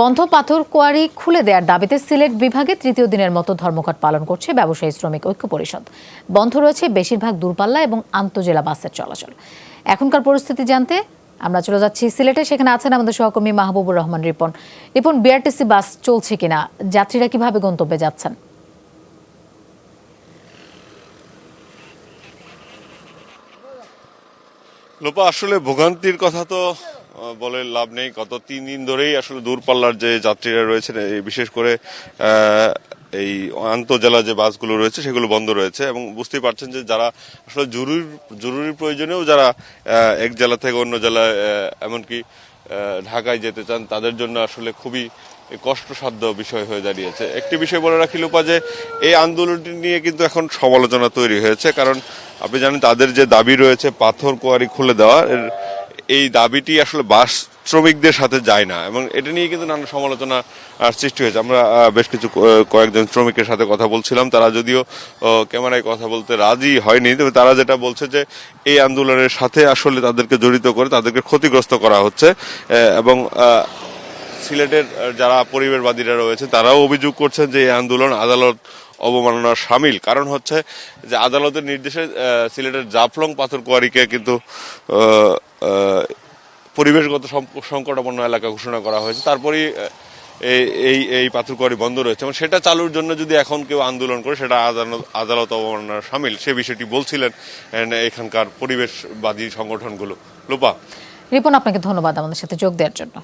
বন্ধ পাথর কোয়ারি খুলে দেওয়ার দাবিতে সিলেট বিভাগে তৃতীয় দিনের মতো ধর্মঘট পালন করছে ব্যবসায়ী শ্রমিক ঐক্য পরিষদ। বন্ধ রয়েছে বেশিরভাগ দূরপাল্লা এবং আন্তজেলা বাসের চলাচল। এখনকার পরিস্থিতি জানতে আমরা চলে যাচ্ছি সিলেটে। সেখানে আছেন আমাদের সহকর্মী মাহবুবুর রহমান রিপন। বিআরটিসি বাস চলছে কিনা, যাত্রীরা কিভাবে গন্তব্যে যাচ্ছেন? লোপা, আসলে ভোগান্তির কথা তো বলে লাভ নেই। গত 3 দিন ধরেই আসলে দূরপাল্লার যে যাত্রীরা রয়েছেন, বিশেষ করে এই আন্তজেলা যে বাসগুলো রয়েছে সেগুলো বন্ধ রয়েছে। এবং বুঝতেই পারছেন যে যারা আসলে জরুরি প্রয়োজনেও যারা এক জেলা থেকে অন্য জেলায় এমনকি ঢাকায় যেতে চান, তাদের জন্য আসলে খুবই কষ্টসাধ্য বিষয় হয়ে দাঁড়িয়েছে। একটি বিষয় বলে রাখি লোপা, যে এই আন্দোলনটি নিয়ে কিন্তু এখন সমালোচনা তৈরি হয়েছে। কারণ আপনি জানেন তাদের যে দাবি রয়েছে পাথর কোয়ারি খুলে দেওয়া, এই দাবিটি আসলে বাস শ্রমিকদের সাথে যায় না, এবং এটা নিয়ে কিন্তু নানা সমালোচনা সৃষ্টি হয়েছে। আমরা বেশ কিছু কয়েকজন শ্রমিকের সাথে কথা বলছিলাম, তারা যদিও ক্যামেরায় কথা বলতে রাজি হয়নি, তবে তারা যেটা বলছে যে এই আন্দোলনের সাথে আসলে তাদেরকে জড়িত করে তাদেরকে ক্ষতিগ্রস্ত করা হচ্ছে। এবং সিলেটের যারা পরিবেশবাদীরা রয়েছে তারাও অভিযোগ করছেন যে এই আন্দোলন আদালত অবমাননার শামিল। কারণ হচ্ছে যে আদালতের নির্দেশে সিলেটের জাফলং পাথর কোয়ারিকে কিন্তু পরিবেশগত সংকটাপন্ন এলাকা ঘোষণা করা হয়েছে। তারপরেই এই পাথর কোয়ারি বন্ধ রয়েছে, এবং সেটা চালুর জন্য যদি এখন কেউ আন্দোলন করে সেটা আদালত অবমাননার শামিল। সে বিষয়টি বলছিলেন এখানকার পরিবেশবাদী সংগঠনগুলো। লোপা, রিপন, আপনাকে ধন্যবাদ আমাদের সাথে যোগ দেওয়ার জন্য।